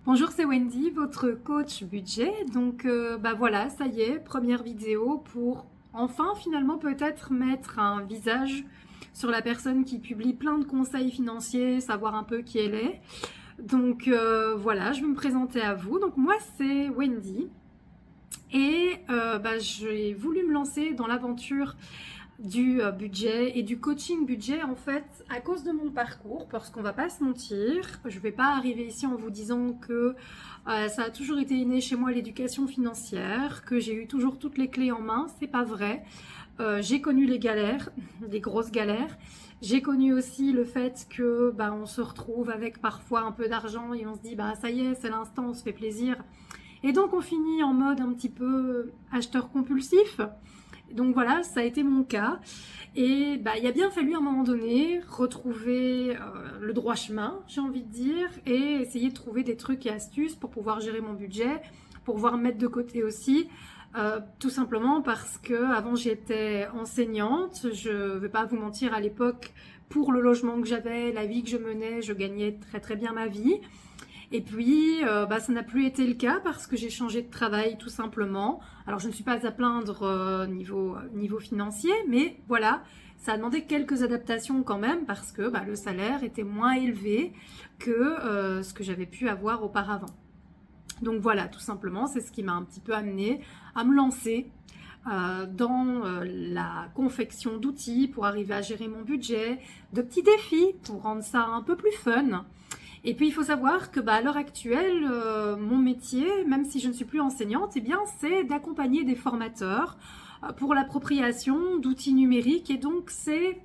Bonjour, c'est Wendy, votre coach budget. Donc voilà, ça y est, première vidéo pour enfin finalement peut-être mettre un visage sur la personne qui publie plein de conseils financiers, savoir un peu qui elle est. Donc voilà, je vais me présenter à vous. Donc moi c'est Wendy et j'ai voulu me lancer dans l'aventure du budget et du coaching budget en fait à cause de mon parcours, parce qu'on va pas se mentir, je vais pas arriver ici en vous disant que ça a toujours été inné chez moi l'éducation financière, que j'ai eu toujours toutes les clés en main, c'est pas vrai. J'ai connu les galères, des grosses galères. J'ai connu aussi le fait que on se retrouve avec parfois un peu d'argent et on se dit ça y est, c'est l'instant, on se fait plaisir. Et donc on finit en mode un petit peu acheteur compulsif. Donc voilà, ça a été mon cas. Et il a bien fallu à un moment donné retrouver le droit chemin, j'ai envie de dire, et essayer de trouver des trucs et astuces pour pouvoir gérer mon budget, pour pouvoir mettre de côté aussi. Tout simplement parce que avant j'étais enseignante, je ne vais pas vous mentir, à l'époque, pour le logement que j'avais, la vie que je menais, je gagnais très très bien ma vie. Et puis, ça n'a plus été le cas parce que j'ai changé de travail tout simplement. Alors, je ne suis pas à plaindre niveau financier, mais voilà, ça a demandé quelques adaptations quand même parce que le salaire était moins élevé que ce que j'avais pu avoir auparavant. Donc voilà, tout simplement, c'est ce qui m'a un petit peu amené à me lancer dans la confection d'outils pour arriver à gérer mon budget, de petits défis pour rendre ça un peu plus fun. Et puis il faut savoir que à l'heure actuelle, mon métier, même si je ne suis plus enseignante, c'est d'accompagner des formateurs pour l'appropriation d'outils numériques. Et donc c'est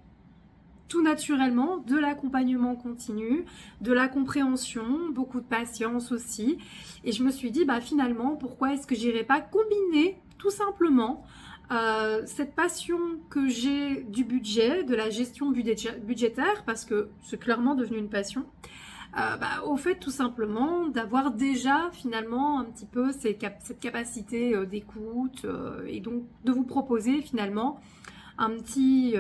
tout naturellement de l'accompagnement continu, de la compréhension, beaucoup de patience aussi. Et je me suis dit finalement, pourquoi est-ce que j'irais pas combiner tout simplement cette passion que j'ai du budget, de la gestion budgétaire, parce que c'est clairement devenu une passion, au fait tout simplement d'avoir déjà finalement un petit peu cette capacité d'écoute et donc de vous proposer finalement un petit,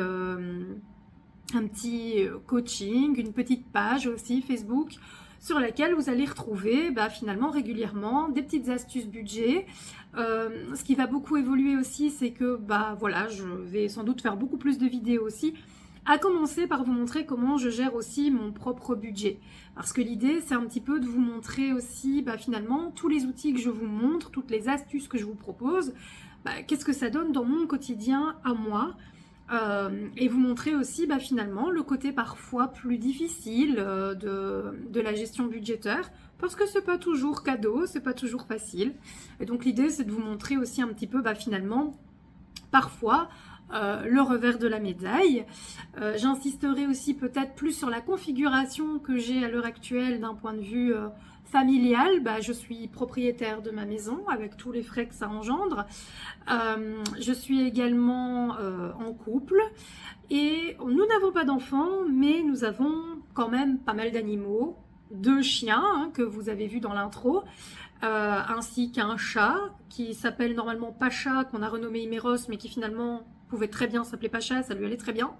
coaching, une petite page aussi Facebook sur laquelle vous allez retrouver finalement régulièrement des petites astuces budget. Ce qui va beaucoup évoluer aussi, c'est que je vais sans doute faire beaucoup plus de vidéos aussi, à commencer par vous montrer comment je gère aussi mon propre budget. Parce que l'idée, c'est un petit peu de vous montrer aussi finalement tous les outils que je vous montre, toutes les astuces que je vous propose, qu'est-ce que ça donne dans mon quotidien à moi. Et vous montrer aussi finalement le côté parfois plus difficile de la gestion budgétaire, parce que c'est pas toujours cadeau, c'est pas toujours facile. Et donc l'idée, c'est de vous montrer aussi un petit peu finalement parfois le revers de la médaille. J'insisterai aussi peut-être plus sur la configuration que j'ai à l'heure actuelle d'un point de vue familial. Je suis propriétaire de ma maison avec tous les frais que ça engendre. Je suis également en couple et nous n'avons pas d'enfants, mais nous avons quand même pas mal d'animaux, 2 chiens que vous avez vu dans l'intro, ainsi qu'un chat qui s'appelle normalement Pacha, qu'on a renommé Imeros, mais qui finalement pouvait très bien s'appeler Pacha, ça lui allait très bien.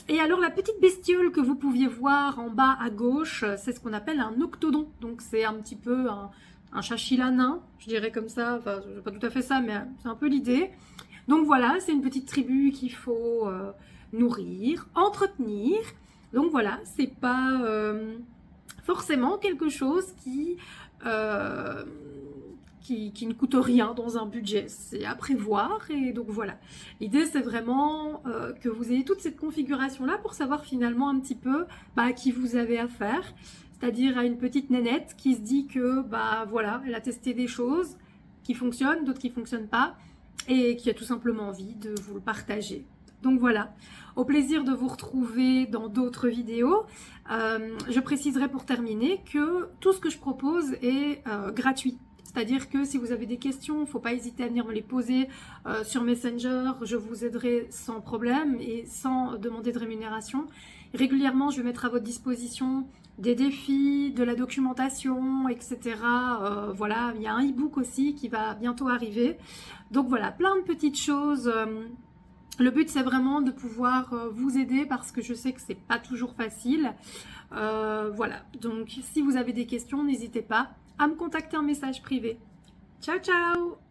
Et alors la petite bestiole que vous pouviez voir en bas à gauche, c'est ce qu'on appelle un octodon. Donc c'est un petit peu un chachila nain, je dirais comme ça, enfin c'est pas tout à fait ça, mais c'est un peu l'idée. Donc voilà, c'est une petite tribu qu'il faut nourrir, entretenir. Donc voilà, c'est pas forcément quelque chose qui ne coûte rien dans un budget, c'est à prévoir. Et donc voilà, l'idée c'est vraiment que vous ayez toute cette configuration là pour savoir finalement un petit peu à qui vous avez affaire, c'est-à-dire à une petite nénette qui se dit que voilà, elle a testé des choses qui fonctionnent, d'autres qui fonctionnent pas, et qui a tout simplement envie de vous le partager. Donc voilà, au plaisir de vous retrouver dans d'autres vidéos. Je préciserai pour terminer que tout ce que je propose est gratuit. C'est-à-dire que si vous avez des questions, il ne faut pas hésiter à venir me les poser sur Messenger. Je vous aiderai sans problème et sans demander de rémunération. Régulièrement, je vais mettre à votre disposition des défis, de la documentation, etc. Voilà, il y a un e-book aussi qui va bientôt arriver. Donc voilà, plein de petites choses Le but, c'est vraiment de pouvoir vous aider parce que je sais que c'est pas toujours facile. Voilà, donc si vous avez des questions, n'hésitez pas à me contacter en message privé. Ciao, ciao!